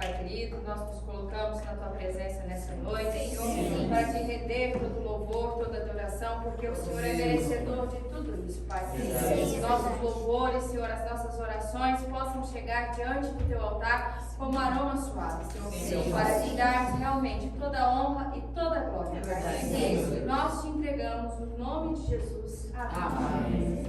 Pai querido, nós nos colocamos na Tua presença nessa noite, Senhor, para Te render todo louvor, toda adoração, porque o Senhor é merecedor de tudo isso, Pai. Que nossos louvores, Senhor, as nossas orações possam chegar diante do Teu altar como aroma suave, Senhor, para Te darmos realmente toda a honra e toda a glória. Nós Te entregamos no nome de Jesus. Amém.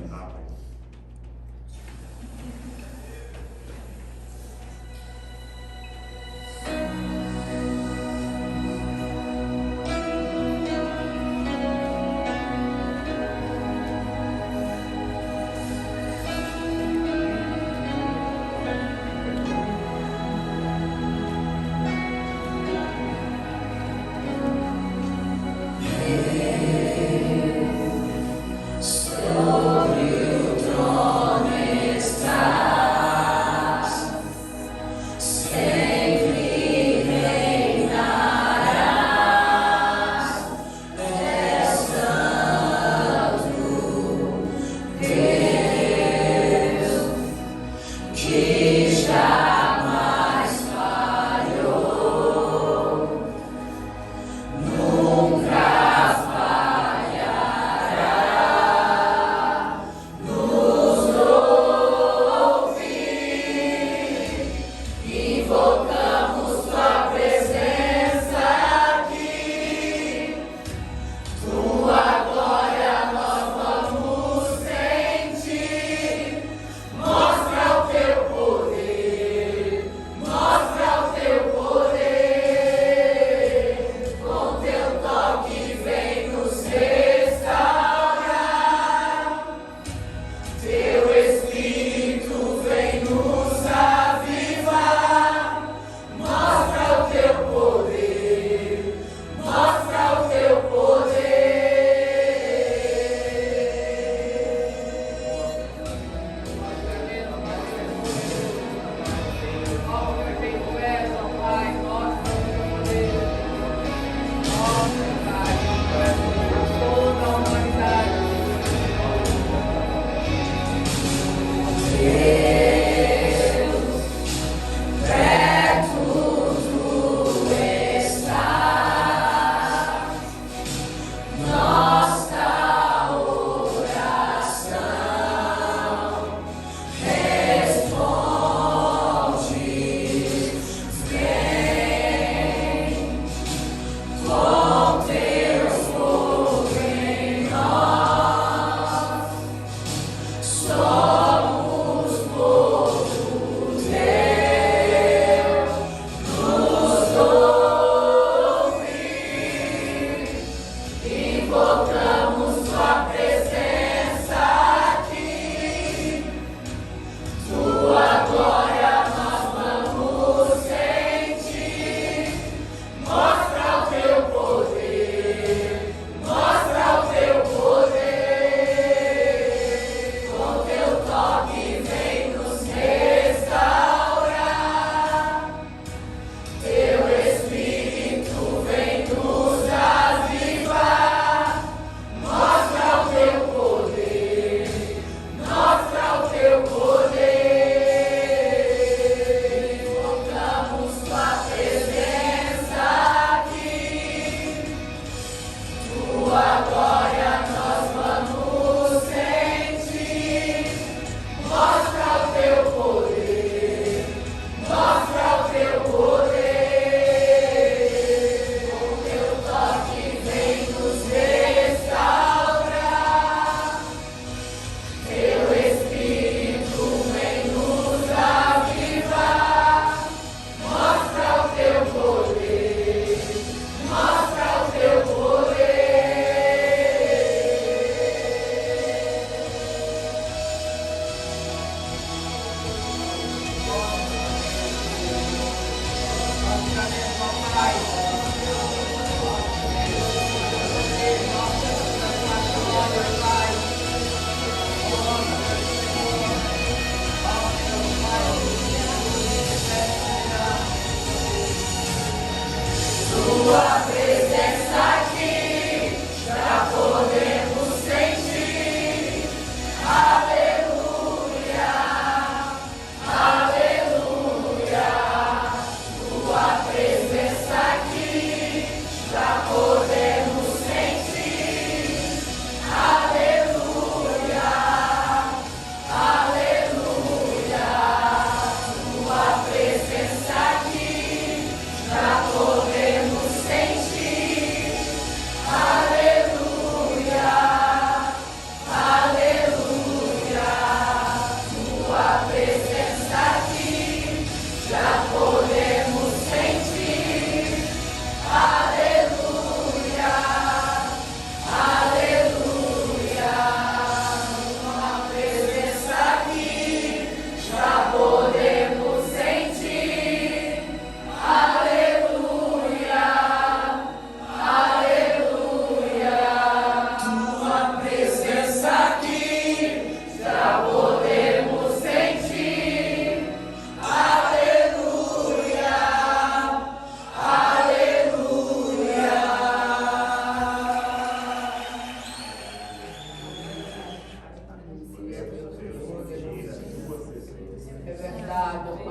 Mostra o teu poder.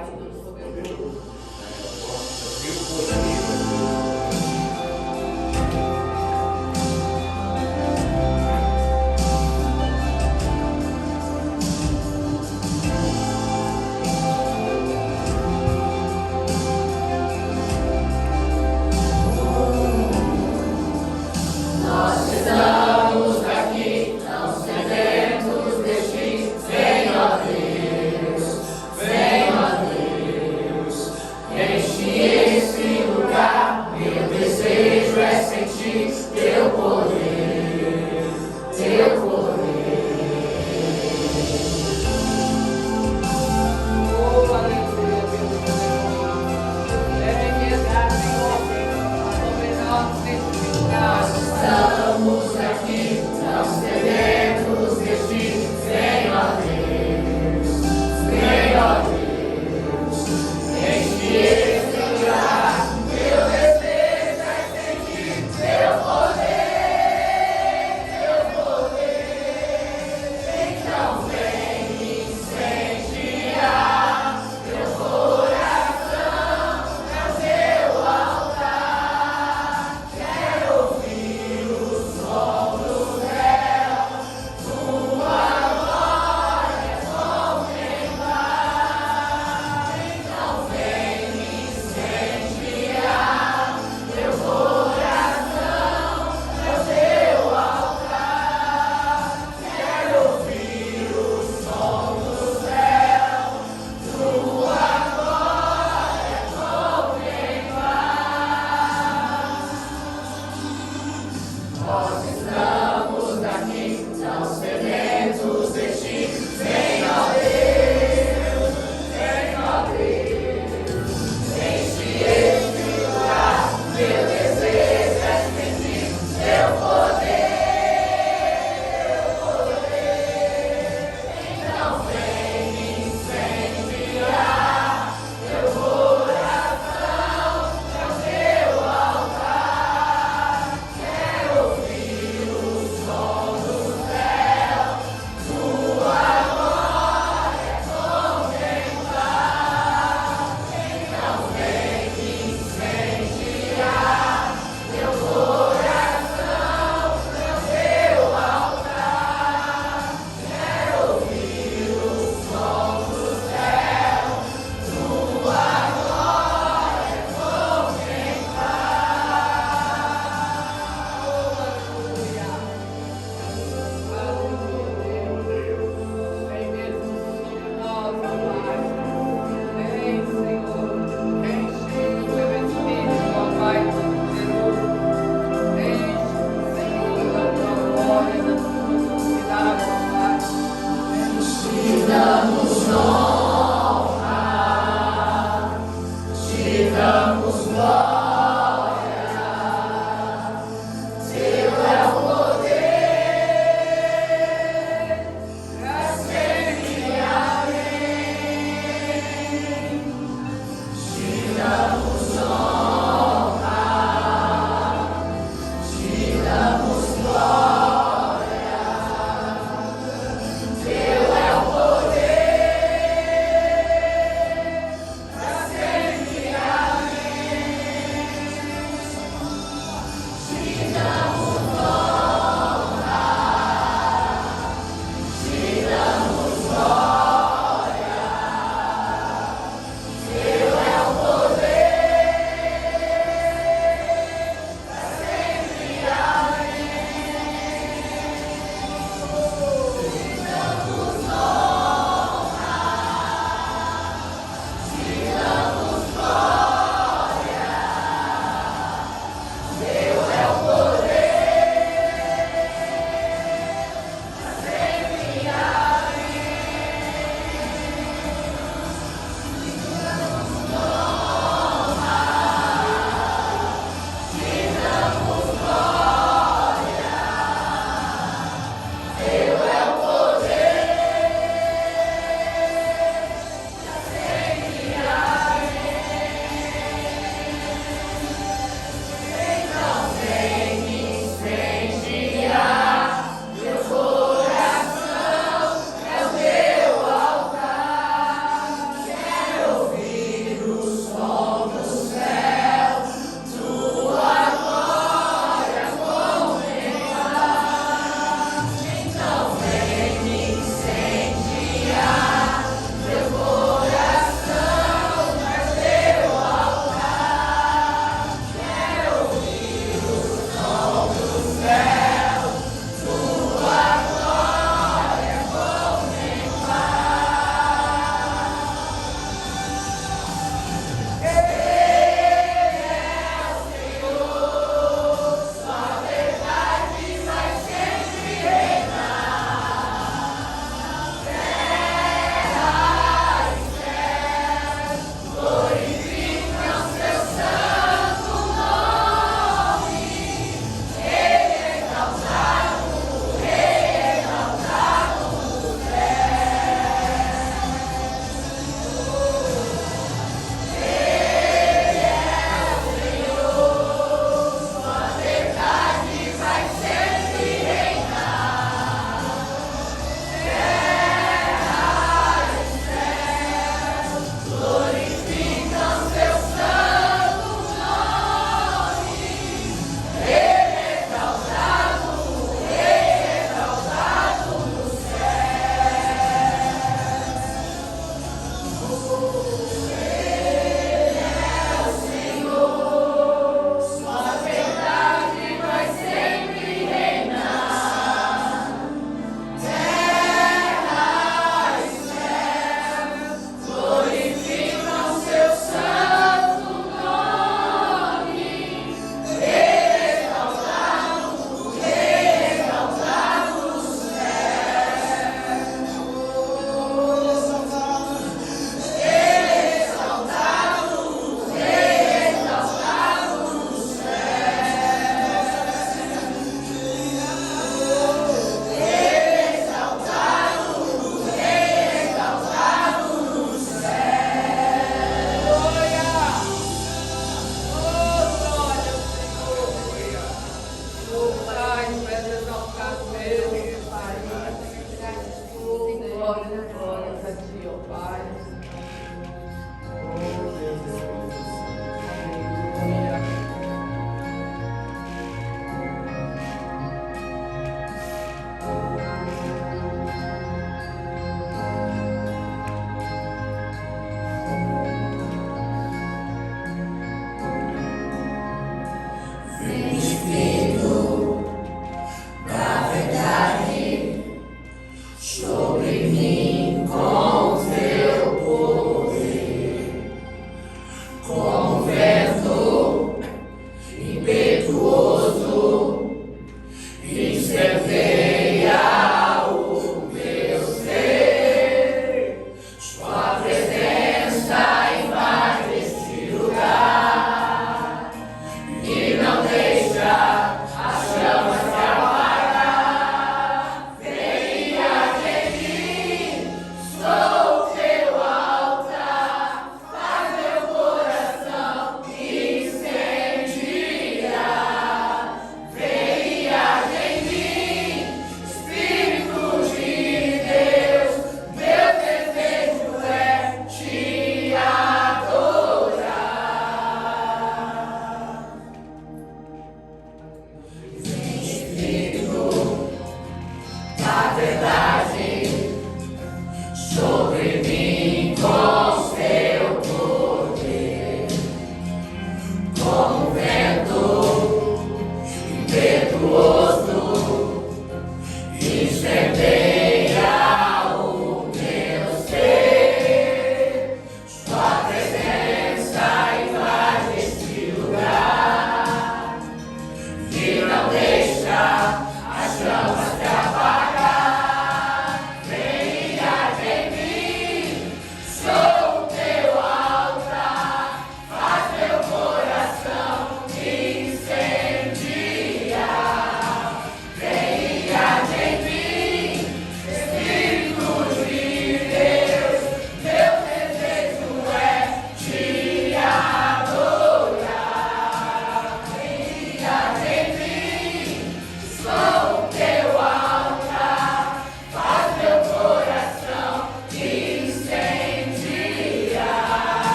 Pai Todo-Poderoso.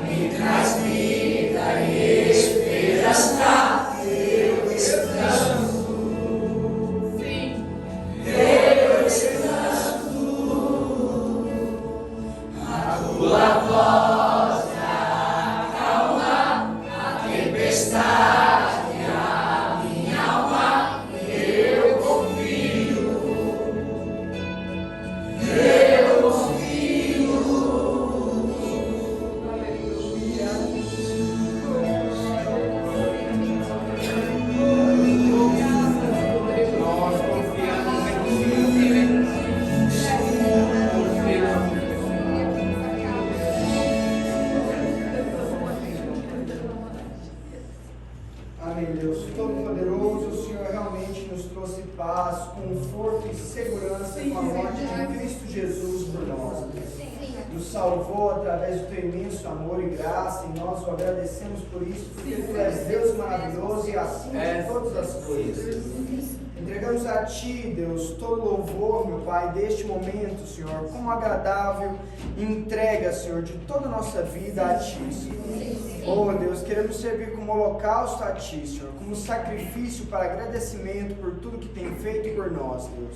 Me traz vida e esperança. Salvou através do teu imenso amor e graça, e nós o agradecemos por isso, porque tu és Deus maravilhoso e acima de todas as coisas. Entregamos a ti, Deus, todo louvor, meu Pai, deste momento, Senhor, como agradável entrega, Senhor, de toda a nossa vida a ti, Senhor. Oh, Deus, queremos servir como holocausto a ti, Senhor, como sacrifício para agradecimento por tudo que tem feito por nós, Deus.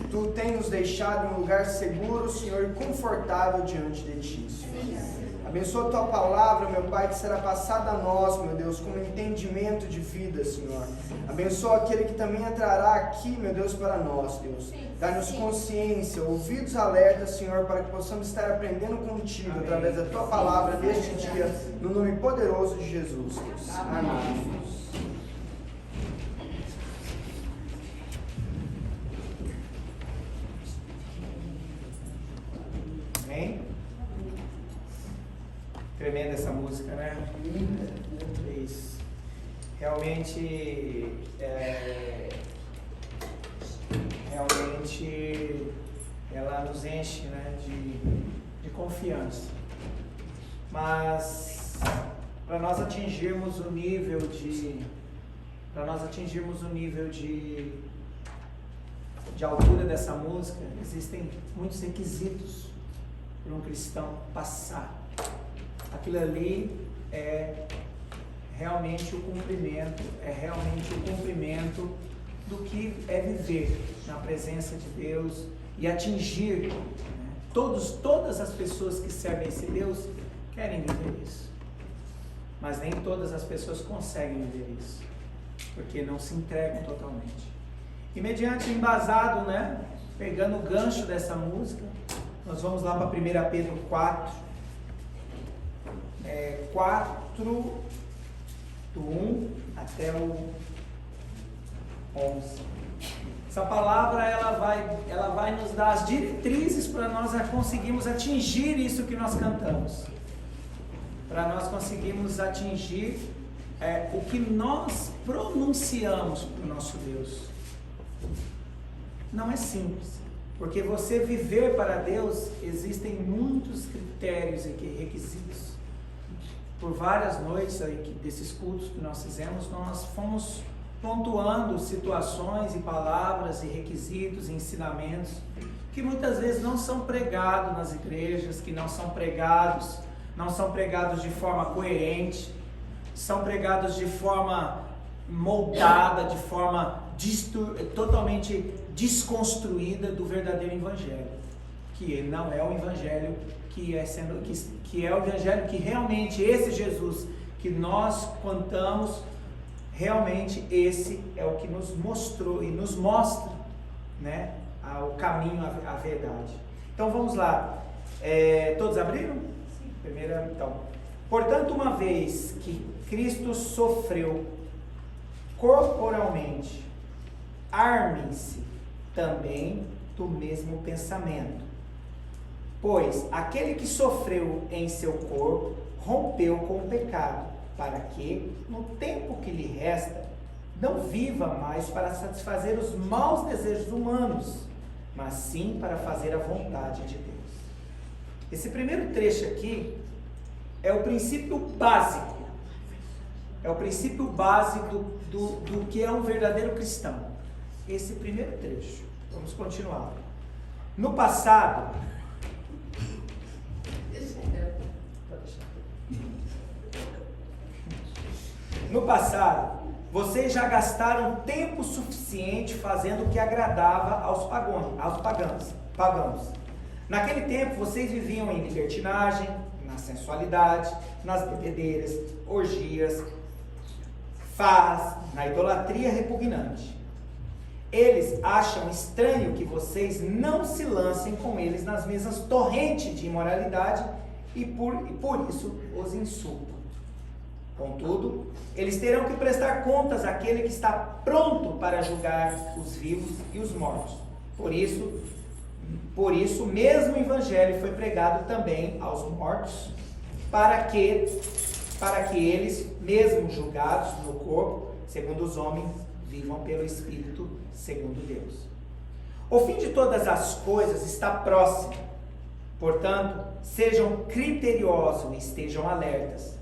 Tu tem nos deixado em um lugar seguro, Senhor, e confortável diante de ti, Senhor. Abençoa a tua palavra, meu Pai, que será passada a nós, meu Deus, como entendimento de vida, Senhor. Abençoa aquele que também entrará aqui, meu Deus, para nós, Deus. Dá-nos consciência, ouvidos alertas, Senhor, para que possamos estar aprendendo contigo, amém, através da tua palavra neste dia, no nome poderoso de Jesus, Deus. Amém. Tremenda essa música, né? Isso. Realmente ela nos enche, né, de confiança. Mas para nós atingirmos o nível de altura dessa música, existem muitos requisitos para um cristão passar. Aquilo ali é realmente o cumprimento do que é viver na presença de Deus e atingir, né? Todas as pessoas que servem esse Deus querem viver isso, mas nem todas as pessoas conseguem viver isso, porque não se entregam totalmente. E mediante embasado, né, pegando o gancho dessa música, nós vamos lá para 1 Pedro 4, 4, do 1 até o 11. Essa palavra ela vai nos dar as diretrizes para nós conseguirmos atingir isso que nós cantamos, para nós conseguirmos atingir o que nós pronunciamos para o nosso Deus. Não é simples, porque você viver para Deus, existem muitos critérios e requisitos. Por várias noites aí, desses cultos que nós fizemos, nós fomos pontuando situações e palavras e requisitos e ensinamentos que muitas vezes não são pregados nas igrejas, que não são pregados de forma coerente, são pregados de forma moldada, de forma totalmente desconstruída do verdadeiro evangelho, que não é o evangelho que é o evangelho que realmente esse Jesus que nós cantamos, realmente esse é o que nos mostrou e nos mostra, né, o caminho, a verdade. Então vamos lá, todos abriram? Sim. Primeira, então. Portanto, uma vez que Cristo sofreu corporalmente, armem-se também do mesmo pensamento. Pois aquele que sofreu em seu corpo rompeu com o pecado, para que, no tempo que lhe resta, não viva mais para satisfazer os maus desejos humanos, mas sim para fazer a vontade de Deus. Esse primeiro trecho aqui é o princípio básico. É o princípio básico do que é um verdadeiro cristão. Esse primeiro trecho. Vamos continuar. No passado, vocês já gastaram tempo suficiente fazendo o que agradava aos pagãos. Naquele tempo, vocês viviam em libertinagem, na sensualidade, nas bebedeiras, orgias, faz na idolatria repugnante. Eles acham estranho que vocês não se lancem com eles nas mesmas torrentes de imoralidade e por isso os insultam. Contudo, eles terão que prestar contas àquele que está pronto para julgar os vivos e os mortos. Por isso mesmo o evangelho foi pregado também aos mortos, para que eles, mesmo julgados no corpo, segundo os homens, vivam pelo Espírito, segundo Deus. O fim de todas as coisas está próximo. Portanto, sejam criteriosos e estejam alertas.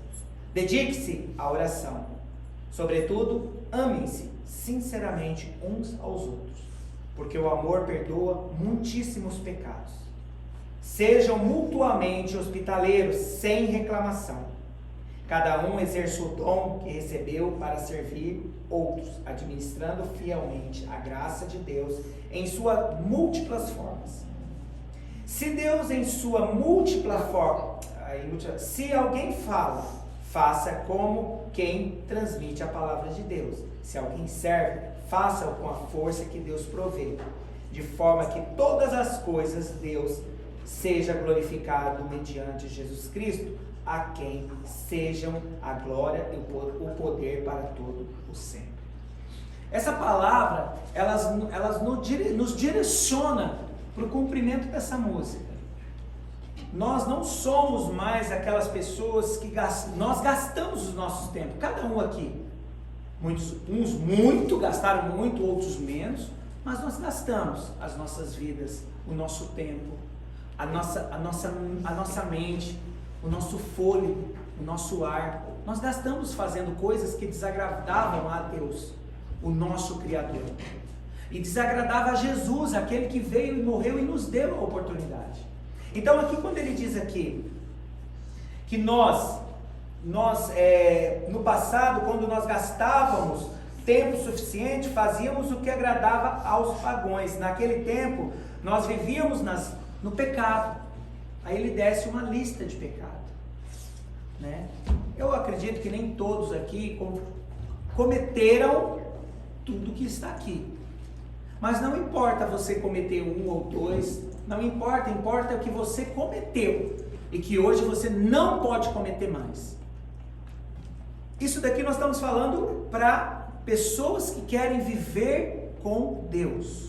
Dedique-se à oração. Sobretudo, amem-se sinceramente uns aos outros, porque o amor perdoa muitíssimos pecados. Sejam mutuamente hospitaleiros, sem reclamação. Cada um exerça o dom que recebeu para servir outros, administrando fielmente a graça de Deus em suas múltiplas formas. Se Deus em sua múltipla forma, se alguém fala, faça como quem transmite a palavra de Deus. Se alguém serve, faça-o com a força que Deus provê, de forma que todas as coisas Deus seja glorificado mediante Jesus Cristo, a quem sejam a glória e o poder para todo o sempre. Essa palavra, elas nos direciona para o cumprimento dessa música. Nós não somos mais aquelas pessoas que nós gastamos o nosso tempo, cada um aqui. Uns muito, gastaram muito, outros menos, mas nós gastamos as nossas vidas, o nosso tempo, a nossa mente, o nosso fôlego, o nosso ar. Nós gastamos fazendo coisas que desagradavam a Deus, o nosso Criador. E desagradava a Jesus, aquele que veio e morreu e nos deu a oportunidade. Então aqui quando ele diz aqui, que nós no passado, quando nós gastávamos tempo suficiente, fazíamos o que agradava aos pagãos. Naquele tempo, nós vivíamos no pecado. Aí ele desce uma lista de pecado, né? Eu acredito que nem todos aqui cometeram tudo que está aqui. Mas não importa você cometer um ou dois, não importa, importa o que você cometeu e que hoje você não pode cometer mais. Isso daqui nós estamos falando para pessoas que querem viver com Deus.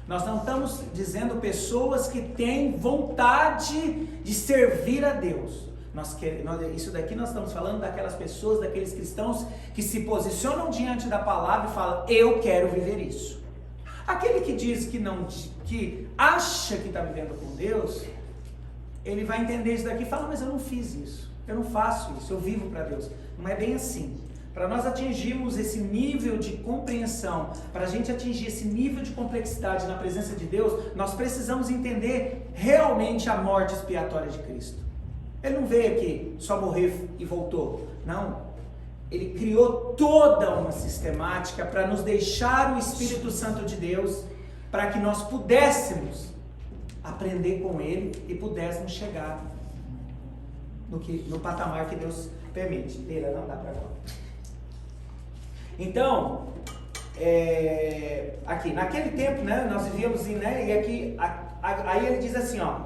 Nós não estamos dizendo pessoas que têm vontade de servir a Deus. Isso daqui nós estamos falando daquelas pessoas, daqueles cristãos que se posicionam diante da palavra e falam: eu quero viver isso. Aquele que diz que acha que está vivendo com Deus, ele vai entender isso daqui e fala: mas eu não fiz isso, eu não faço isso, eu vivo para Deus. Não é bem assim. Para nós atingirmos esse nível de compreensão, para a gente atingir esse nível de complexidade na presença de Deus, nós precisamos entender realmente a morte expiatória de Cristo. Ele não veio aqui só morrer e voltou, não. Ele criou toda uma sistemática para nos deixar o Espírito Santo de Deus, para que nós pudéssemos aprender com Ele e pudéssemos chegar no patamar que Deus permite. Leila, não dá para agora. Então, aqui, naquele tempo, né, nós vivíamos, né, e aqui, aí ele diz assim, ó: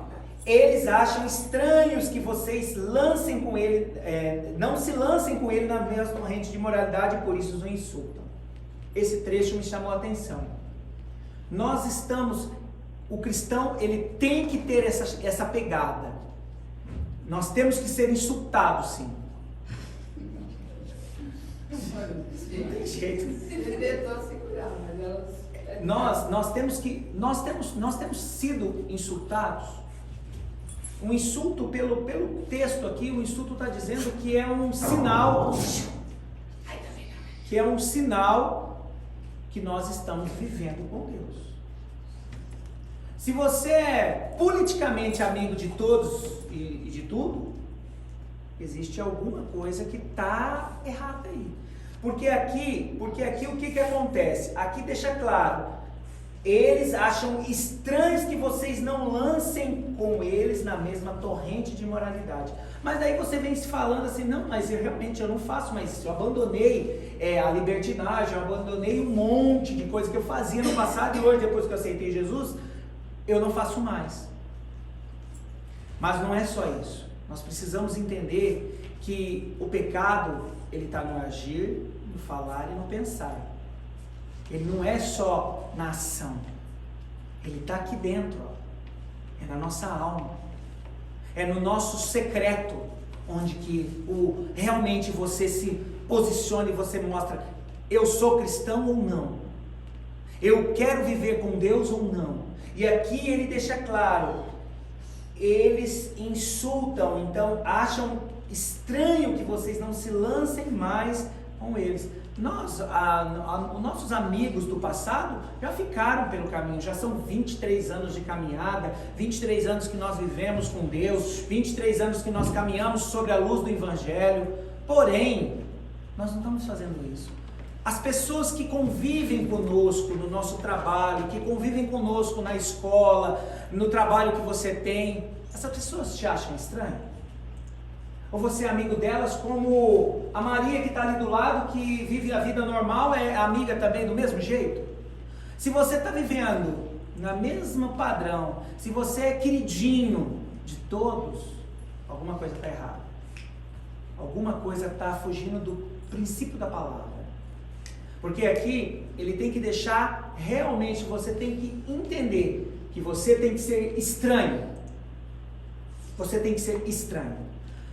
eles acham estranhos que vocês lancem com ele, não se lancem com ele na mesma corrente de moralidade, e por isso os insultam. Esse trecho me chamou a atenção. O cristão, ele tem que ter essa pegada. Nós temos que ser insultados, sim. Não tem jeito. Ele tentou segurar, mas nós temos sido insultados. Um insulto, pelo texto aqui, o insulto está dizendo que é um sinal, que nós estamos vivendo com Deus. Se você é politicamente amigo de todos e de tudo, existe alguma coisa que está errada aí. Porque aqui o que acontece? Aqui deixa claro: eles acham estranhos que vocês não lancem com eles na mesma torrente de imoralidade. Mas daí você vem se falando assim, não, mas eu não faço mais isso, eu abandonei a libertinagem, eu abandonei um monte de coisa que eu fazia no passado e hoje, depois que eu aceitei Jesus, eu não faço mais. Mas não é só isso, nós precisamos entender que o pecado, ele está no agir, no falar e no pensar. Ele não é só na ação, ele está aqui dentro, ó. É na nossa alma, é no nosso secreto, onde que realmente você se posiciona e você mostra, eu sou cristão ou não, eu quero viver com Deus ou não. E aqui ele deixa claro, eles insultam, então acham estranho que vocês não se lancem mais com eles. Nossos amigos do passado já ficaram pelo caminho, já são 23 anos de caminhada, 23 anos que nós vivemos com Deus, 23 anos que nós caminhamos sobre a luz do Evangelho, porém, nós não estamos fazendo isso. As pessoas que convivem conosco no nosso trabalho, que convivem conosco na escola, no trabalho que você tem, essas pessoas te acham estranho? Ou você é amigo delas como a Maria que está ali do lado, que vive a vida normal, é amiga também do mesmo jeito? Se você está vivendo na mesma padrão, se você é queridinho de todos, alguma coisa está errada. Alguma coisa está fugindo do princípio da palavra. Porque aqui ele tem que deixar, realmente você tem que entender que você tem que ser estranho. Você tem que ser estranho.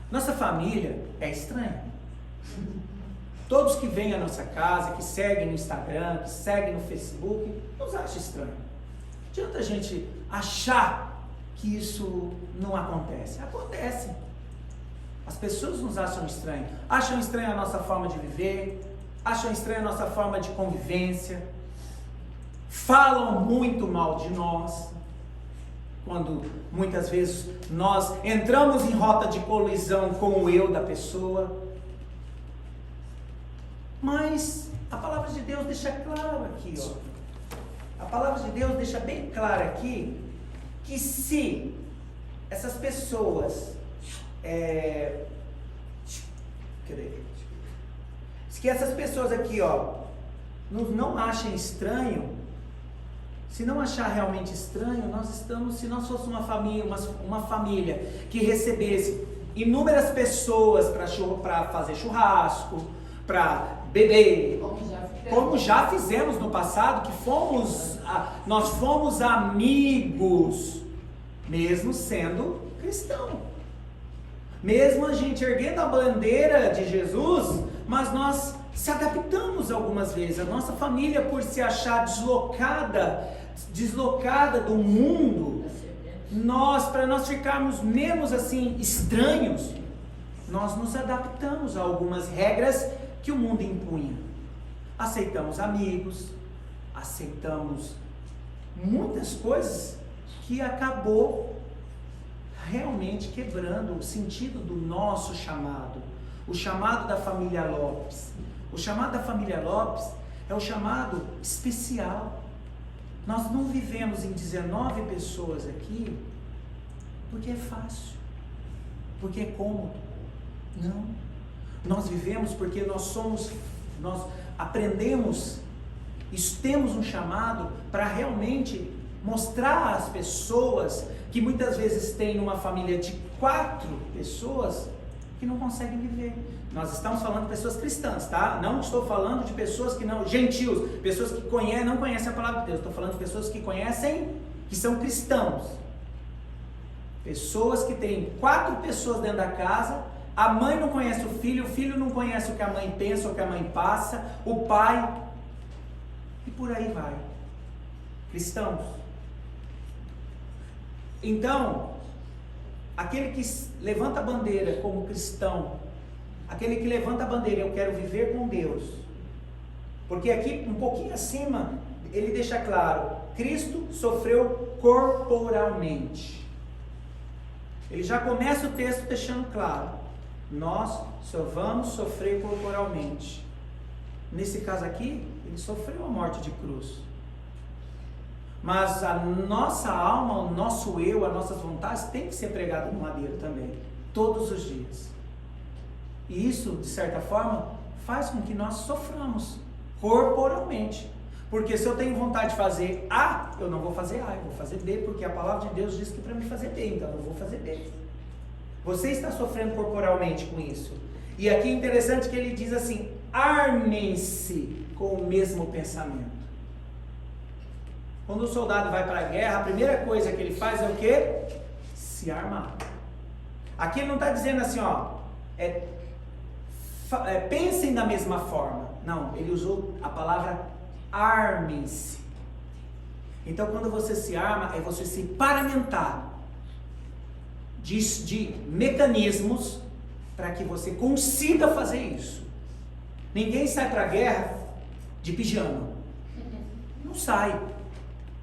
Nossa família é estranha. Todos que vêm à nossa casa, que seguem no Instagram, que seguem no Facebook, nos acham estranho. Não adianta a gente achar que isso não acontece. Acontece. As pessoas nos acham estranho. Acham estranho a nossa forma de viver, acham estranho a nossa forma de convivência, falam muito mal de nós. Quando muitas vezes nós entramos em rota de colisão com o eu da pessoa. Mas a palavra de Deus deixa claro aqui, ó. A palavra de Deus deixa bem claro aqui que se essas pessoas que essas pessoas aqui, ó, não achem estranho. Se não achar realmente estranho, se nós fôssemos uma família que recebesse inúmeras pessoas para fazer churrasco, para beber, como já fizemos no passado, nós fomos amigos, mesmo sendo cristão, mesmo a gente erguendo a bandeira de Jesus, mas nós se adaptamos algumas vezes. A nossa família, por se achar deslocada do mundo, para nós ficarmos menos assim estranhos, nós nos adaptamos a algumas regras que o mundo impunha. Aceitamos amigos, aceitamos muitas coisas que acabou realmente quebrando o sentido do nosso chamado, o chamado da família Lopes. O chamado da família Lopes é o chamado especial. Nós não vivemos em 19 pessoas aqui porque é fácil, porque é cômodo. Não. Nós vivemos porque nós aprendemos, temos um chamado para realmente mostrar às pessoas que muitas vezes têm numa família de 4 pessoas que não conseguem viver. Nós estamos falando de pessoas cristãs, tá? Não estou falando de pessoas que não, gentios, pessoas que não conhecem a palavra de Deus. Estou falando de pessoas que conhecem, que são cristãos. Pessoas que têm 4 pessoas dentro da casa, a mãe não conhece o filho não conhece o que a mãe pensa, o que a mãe passa, o pai, e por aí vai. Cristãos. Então, aquele que levanta a bandeira como cristão, aquele que levanta a bandeira, eu quero viver com Deus, porque aqui um pouquinho acima ele deixa claro, Cristo sofreu corporalmente. Ele já começa o texto deixando claro, nós só vamos sofrer corporalmente. Nesse caso aqui, ele sofreu a morte de cruz, mas a nossa alma, o nosso eu, as nossas vontades tem que ser pregado no madeiro também. todos os dias. E isso, de certa forma, faz com que nós soframos corporalmente. Porque se eu tenho vontade de fazer A, eu não vou fazer A, eu vou fazer B, porque a palavra de Deus diz que para mim fazer B, então eu vou fazer B. Você está sofrendo corporalmente com isso. E aqui é interessante que ele diz assim: armem-se com o mesmo pensamento. Quando o soldado vai para a guerra, a primeira coisa que ele faz é o quê? Se armar. Aqui ele não está dizendo assim, pensem da mesma forma. Não, ele usou a palavra armem-se. Então quando você se arma, é você se paramentar de mecanismos para que você consiga fazer isso. Ninguém sai para a guerra de pijama. Não sai.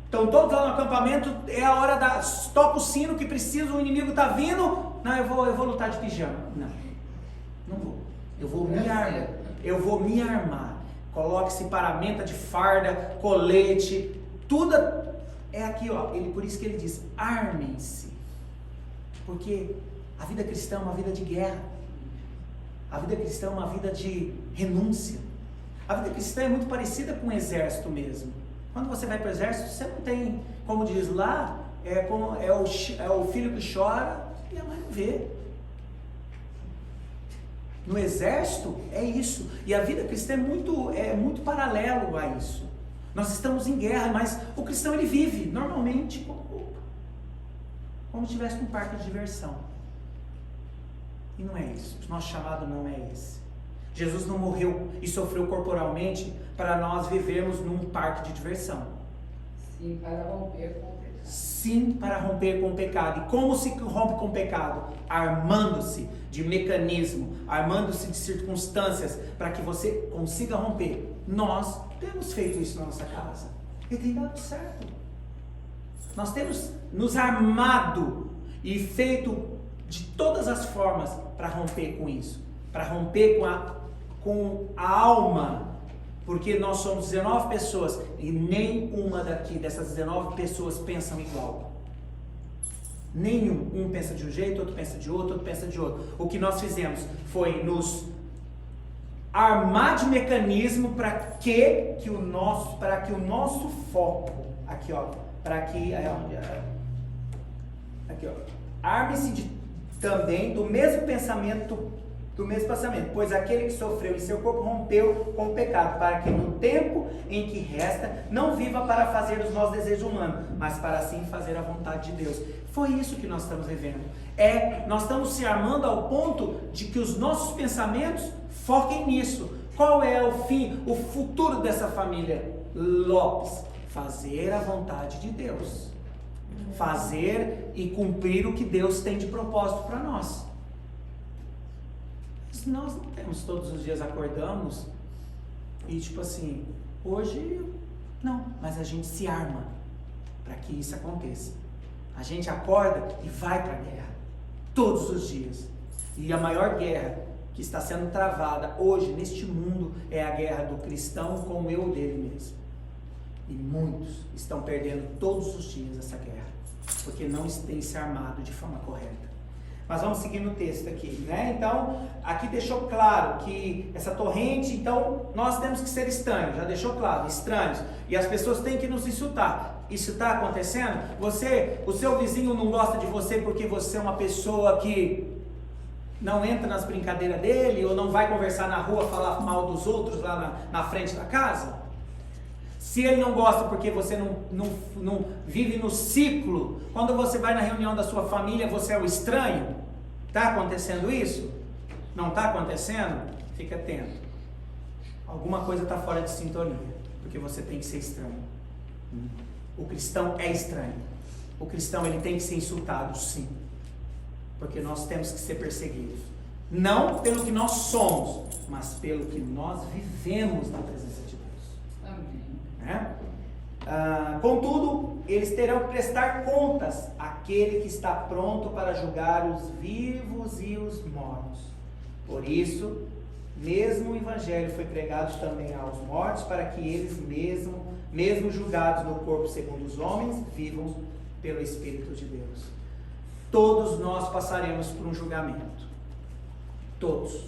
Então todos lá no acampamento, é a hora da... toca o sino que precisa, o inimigo está vindo. Não, eu vou lutar de pijama. Não vou. Eu vou me armar. Eu vou me armar. Coloque-se paramenta de farda, colete, tudo é aqui, por isso que ele diz, armem-se. Porque a vida cristã é uma vida de guerra. A vida cristã é uma vida de renúncia. A vida cristã é muito parecida com o exército mesmo. Quando você vai para o exército, você não tem, como diz lá, é o filho que chora e a mãe não vê. No exército é isso. E a vida cristã é muito paralelo a isso. Nós estamos em guerra, mas o cristão ele vive normalmente como se estivesse num parque de diversão. E não é isso. O nosso chamado não é esse. Jesus não morreu e sofreu corporalmente para nós vivermos num parque de diversão. Sim, para romper com o pecado. Sim, para romper com o pecado. E como se rompe com o pecado? Armando-se de mecanismo, armando-se de circunstâncias para que você consiga romper. Nós temos feito isso na nossa casa e tem dado certo. Nós temos nos armado e feito de todas as formas para romper com isso, para romper com a alma, porque nós somos 19 pessoas e nenhuma dessas 19 pessoas pensam igual. Nenhum. Um pensa de um jeito, outro pensa de outro, outro pensa de outro. O que nós fizemos foi nos armar de mecanismo para que o nosso foco, arme-se também do mesmo pensamento, pois aquele que sofreu em seu corpo rompeu com o pecado, para que no tempo em que resta, não viva para fazer os nossos desejos humanos, mas para assim fazer a vontade de Deus. Foi isso que nós estamos vivendo. Nós estamos se armando ao ponto de que os nossos pensamentos foquem nisso. Qual é o fim, o futuro dessa família Lopes? Fazer a vontade de Deus. Fazer e cumprir o que Deus tem de propósito para nós. Nós não temos, todos os dias acordamos e tipo assim, hoje não, mas a gente se arma para que isso aconteça. A gente acorda e vai para a guerra, todos os dias. E a maior guerra que está sendo travada hoje neste mundo é a guerra do cristão com o eu dele mesmo. E muitos estão perdendo todos os dias essa guerra, porque não têm se armado de forma correta. Mas vamos seguir no texto aqui, né? Então, aqui deixou claro que essa torrente, então, nós temos que ser estranhos, já deixou claro, estranhos. E as pessoas têm que nos insultar. Isso está acontecendo? O seu vizinho não gosta de você porque você é uma pessoa que não entra nas brincadeiras dele, ou não vai conversar na rua, falar mal dos outros lá na frente da casa? Se ele não gosta porque você não vive no ciclo, quando você vai na reunião da sua família, você é o estranho? Está acontecendo isso? Não está acontecendo? Fique atento. Alguma coisa está fora de sintonia, porque você tem que ser estranho. O cristão é estranho. O cristão ele tem que ser insultado, sim. Porque nós temos que ser perseguidos. Não pelo que nós somos, mas pelo que nós vivemos na presença de Deus. Amém. Contudo, eles terão que prestar contas àquele que está pronto para julgar os vivos e os mortos. Por isso, mesmo o Evangelho foi pregado também aos mortos, para que eles mesmo julgados no corpo segundo os homens, vivam pelo Espírito de Deus. todos nós passaremos por um julgamento. Todos.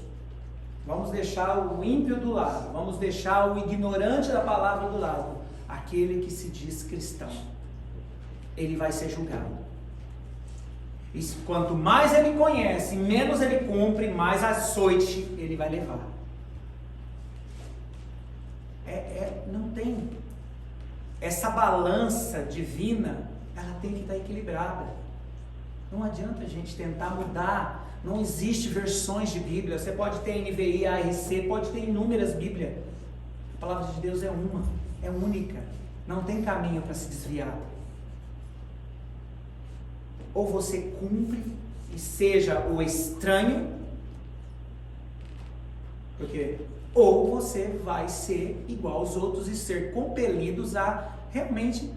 Vamos deixar o ímpio do lado, vamos deixar o ignorante da palavra do lado. Aquele que se diz cristão, ele vai ser julgado. E quanto mais ele conhece, menos ele cumpre, mais açoite ele vai levar. Não tem. Essa balança divina, ela tem que estar equilibrada. Não adianta a gente tentar mudar. Não existe versões de Bíblia. Você pode ter NVI, ARC, pode ter inúmeras Bíblias. A palavra de Deus é uma, é única. Não tem caminho para se desviar. Ou você cumpre e seja o estranho, porque ou você vai ser igual aos outros e ser compelidos a realmente,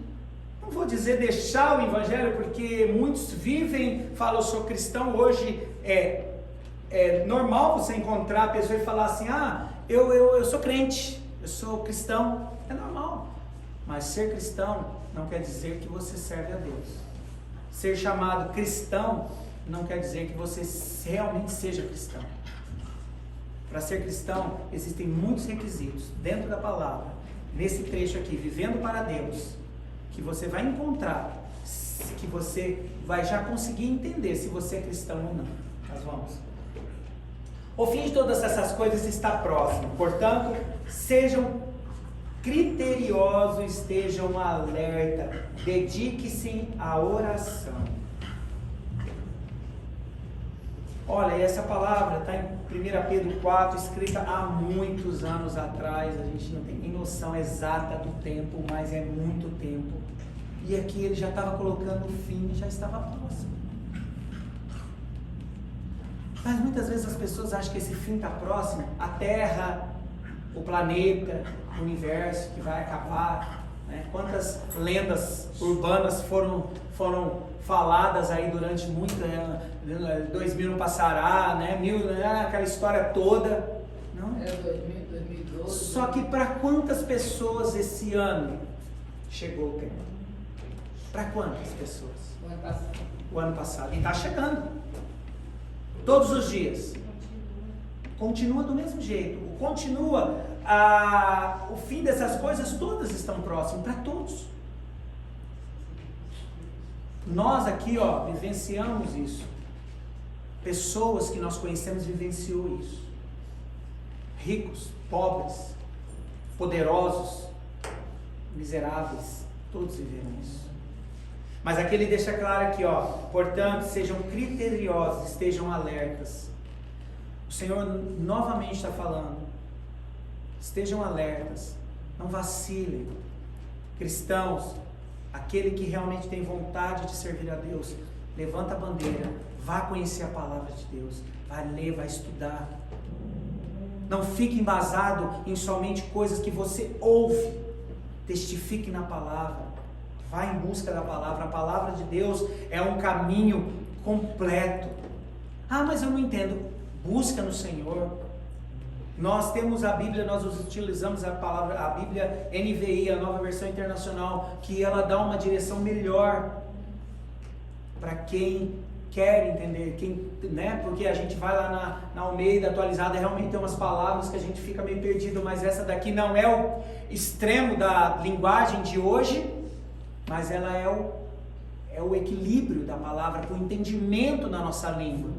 não vou dizer deixar o evangelho, porque muitos vivem, falam, eu sou cristão. Hoje é normal você encontrar a pessoa e falar assim, eu sou crente, eu sou cristão, é normal. Mas ser cristão não quer dizer que você serve a Deus. Ser chamado cristão não quer dizer que você realmente seja cristão. Para ser cristão, existem muitos requisitos dentro da palavra, nesse trecho aqui, vivendo para Deus, que você vai encontrar, que você vai já conseguir entender se você é cristão ou não. Nós vamos. O fim de todas essas coisas está próximo, portanto, sejam criteriosos, estejam alerta, dedique-se à oração. Olha, e essa palavra está em 1 Pedro 4, escrita há muitos anos atrás. A gente não tem nem noção exata do tempo, mas é muito tempo. E aqui ele já estava colocando o fim, já estava próximo. Mas muitas vezes as pessoas acham que esse fim está próximo. A Terra, o planeta, o universo que vai acabar, né? Quantas lendas urbanas foram faladas aí durante muito, 2000 não passará, né? Aquela história toda. Não? 2012. Só que para quantas pessoas esse ano chegou o tempo? Para quantas pessoas? O ano passado. O ano passado. E está chegando. Todos os dias. Continua do mesmo jeito. Continua. O fim dessas coisas todas estão próximos para todos. Nós aqui, vivenciamos isso. Pessoas que nós conhecemos vivenciou isso. Ricos, pobres, poderosos, miseráveis, todos viveram isso. Mas aqui ele deixa claro aqui, portanto, sejam criteriosos, estejam alertas. O Senhor novamente está falando, estejam alertas, não vacilem. Cristãos, aquele que realmente tem vontade de servir a Deus, levanta a bandeira, vá conhecer a palavra de Deus, vai ler, vai estudar. Não fique embasado em somente coisas que você ouve, testifique na palavra, vá em busca da palavra. A palavra de Deus é um caminho completo. Mas eu não entendo. Busca no Senhor. Nós temos a Bíblia, nós utilizamos a Bíblia NVI, a Nova Versão Internacional, que ela dá uma direção melhor para quem quer entender, porque a gente vai lá na Almeida atualizada, realmente tem umas palavras que a gente fica meio perdido, mas essa daqui não é o extremo da linguagem de hoje, mas ela é o equilíbrio da palavra, o entendimento na nossa língua.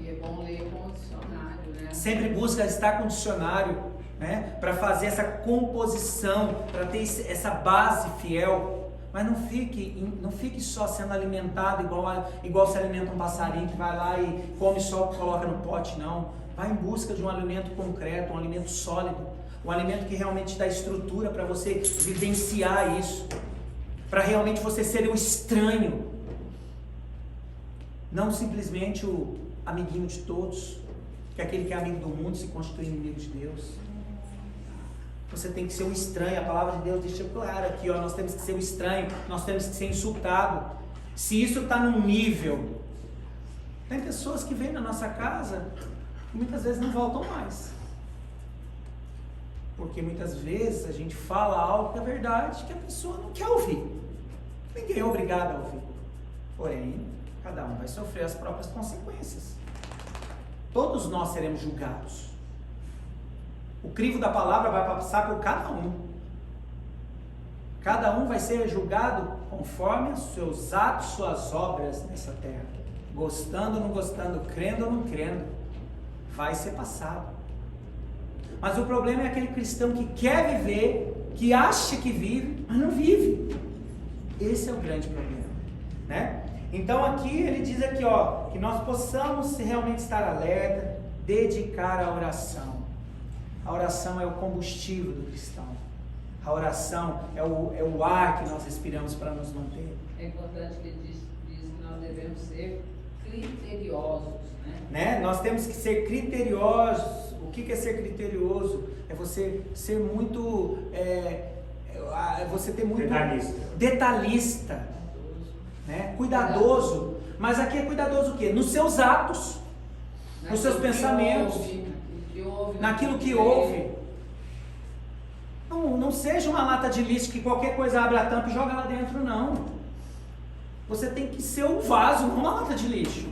E é bom ler com o dicionário, né? Sempre busca estar com o dicionário, né? Para fazer essa composição, para ter essa base fiel. Mas não fique só sendo alimentado igual se alimenta um passarinho que vai lá e come só o que coloca no pote, não. Vai em busca de um alimento concreto, um alimento sólido, um alimento que realmente dá estrutura para você vivenciar isso, para realmente você ser o estranho, não simplesmente o amiguinho de todos, que aquele que é amigo do mundo se constitui inimigo de Deus. Você tem que ser o estranho. A palavra de Deus deixa claro aqui, nós temos que ser o estranho, nós temos que ser insultado. Se isso está num nível, tem pessoas que vêm na nossa casa e muitas vezes não voltam mais, porque muitas vezes a gente fala algo que é verdade, que a pessoa não quer ouvir. Ninguém é obrigado a ouvir, porém Cada um vai sofrer as próprias consequências. Todos nós seremos julgados. O crivo da palavra vai passar por cada um. Cada um vai ser julgado conforme os seus atos, suas obras nessa terra. Gostando ou não gostando, crendo ou não crendo, vai ser passado. Mas o problema é aquele cristão que quer viver, que acha que vive, mas não vive. Esse é o grande problema, né? Então aqui ele diz aqui, ó, que nós possamos realmente estar alerta, dedicar à oração. A oração é o combustível do cristão. A oração é o ar que nós respiramos para nos manter. É importante que ele diz que nós devemos ser criteriosos, né? Nós temos que ser criteriosos. O que é ser criterioso? É você ser muito... você ter muito... Detalhista. Né? Cuidadoso. Mas aqui é cuidadoso o quê? Nos seus atos. Nos seus pensamentos. Naquilo que ouve. Não seja uma lata de lixo que qualquer coisa abre a tampa e joga lá dentro, não. Você tem que ser um vaso, não uma lata de lixo.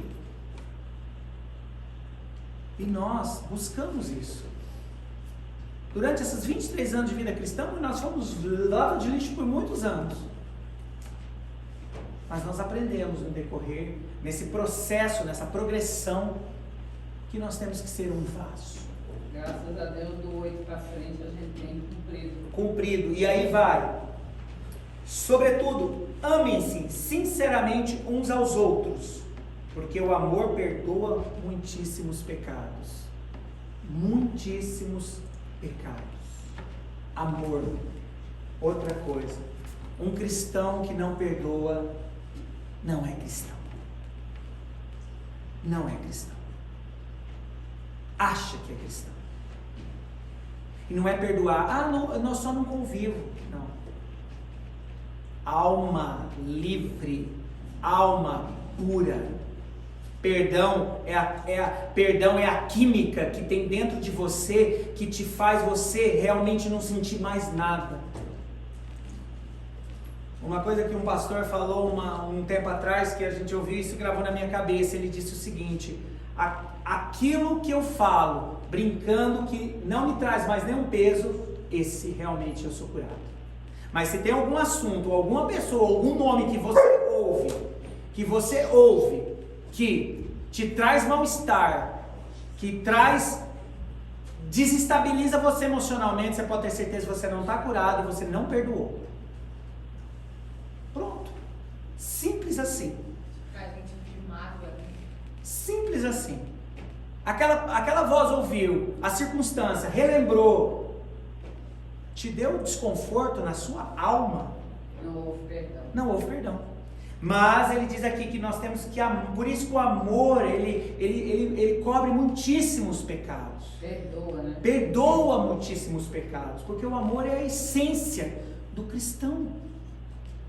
E nós buscamos isso. Durante esses 23 anos de vida cristã, nós fomos lata de lixo por muitos anos. Mas nós aprendemos no decorrer, nesse processo, nessa progressão, que nós temos que ser um vaso. Graças a Deus, do 8 para frente, a gente tem cumprido. E aí vai. Sobretudo, amem-se sinceramente uns aos outros, porque o amor perdoa muitíssimos pecados. Muitíssimos pecados. Amor. Outra coisa. Um cristão que não perdoa não é cristão. Não é cristão. Acha que é cristão. E não é perdoar. Não, nós só não convivo. Não. Alma livre. Alma pura. Perdão perdão é a química que tem dentro de você, que te faz você realmente não sentir mais nada. Uma coisa que um pastor falou um tempo atrás, que a gente ouviu isso e gravou na minha cabeça, ele disse o seguinte: aquilo que eu falo, brincando, que não me traz mais nenhum peso, esse realmente eu sou curado. Mas se tem algum assunto, alguma pessoa, algum nome que você ouve, que te traz mal-estar, que desestabiliza você emocionalmente, você pode ter certeza que você não está curado e você não perdoou. Pronto. Simples assim. Simples assim. Aquela voz ouviu, a circunstância, relembrou, te deu desconforto na sua alma. Não houve perdão. Mas ele diz aqui que nós temos que, por isso que o amor, ele cobre muitíssimos pecados. Perdoa, né? Perdoa muitíssimos pecados, porque o amor é a essência do cristão.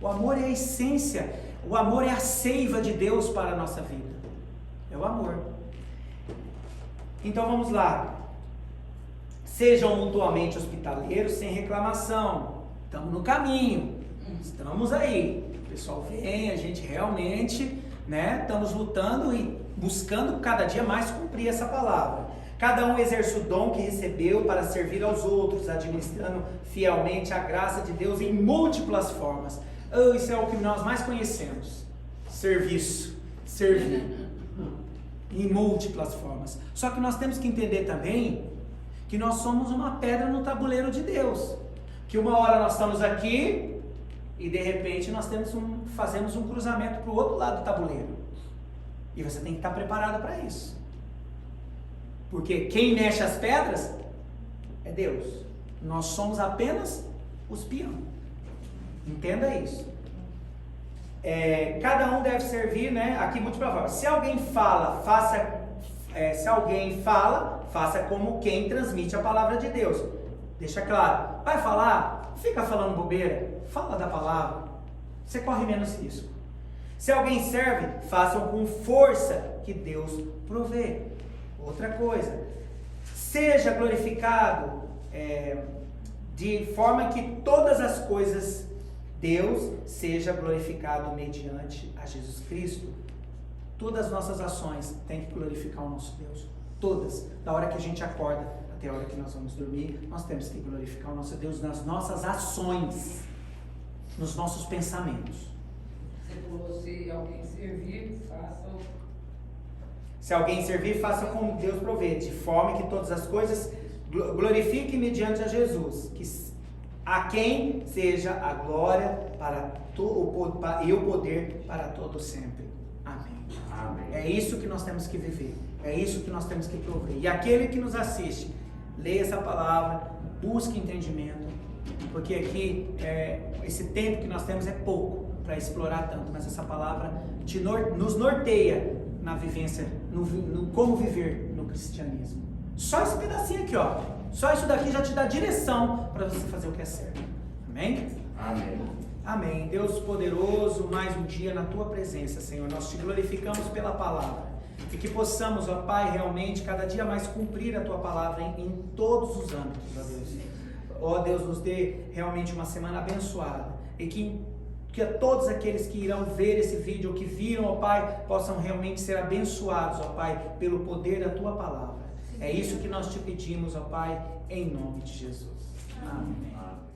O amor é a essência, o amor é a seiva de Deus para a nossa vida. É o amor. Então vamos lá. Sejam mutuamente hospitaleiros sem reclamação. Estamos no caminho. Estamos aí. O pessoal vem, a gente realmente, né? Estamos lutando e buscando cada dia mais cumprir essa palavra. Cada um exerce o dom que recebeu para servir aos outros, administrando fielmente a graça de Deus em múltiplas formas. Isso é o que nós mais conhecemos. Serviço. Servir. Em múltiplas formas. Só que nós temos que entender também que nós somos uma pedra no tabuleiro de Deus. Que uma hora nós estamos aqui e de repente nós fazemos um cruzamento para o outro lado do tabuleiro. E você tem que estar preparado para isso. Porque quem mexe as pedras é Deus. Nós somos apenas os peões. Entenda isso. Cada um deve servir, né? Aqui múltipla forma. Se alguém fala, faça como quem transmite a palavra de Deus. Deixa claro. Vai falar? Não fica falando bobeira. Fala da palavra. Você corre menos risco. Se alguém serve, façam com força que Deus provê. Outra coisa. Seja glorificado de forma que todas as coisas Deus seja glorificado mediante a Jesus Cristo. Todas as nossas ações têm que glorificar o nosso Deus. Todas. Da hora que a gente acorda até a hora que nós vamos dormir, nós temos que glorificar o nosso Deus nas nossas ações, nos nossos pensamentos. Você falou, se alguém servir, façam. Se alguém servir, faça como Deus provê, de forma que todas as coisas glorifiquem mediante a Jesus, que a quem seja a glória e o poder para todo sempre. Amém. Amém. É isso que nós temos que viver. É isso que nós temos que prover. E aquele que nos assiste, leia essa palavra, busque entendimento, porque aqui esse tempo que nós temos é pouco para explorar tanto, mas essa palavra nos norteia na vivência, no como viver no cristianismo. Só esse pedacinho aqui, ó. Só isso daqui já te dá direção para você fazer o que é certo. Amém? Amém. Amém. Deus poderoso, mais um dia na Tua presença, Senhor. Nós te glorificamos pela palavra. E que possamos, ó Pai, realmente cada dia mais cumprir a Tua palavra em todos os âmbitos, ó Deus. Ó Deus, nos dê realmente uma semana abençoada. E que a todos aqueles que irão ver esse vídeo, ou que viram, ó Pai, possam realmente ser abençoados, ó Pai, pelo poder da Tua palavra. É isso que nós te pedimos, ó Pai, em nome de Jesus. Amém. Amém.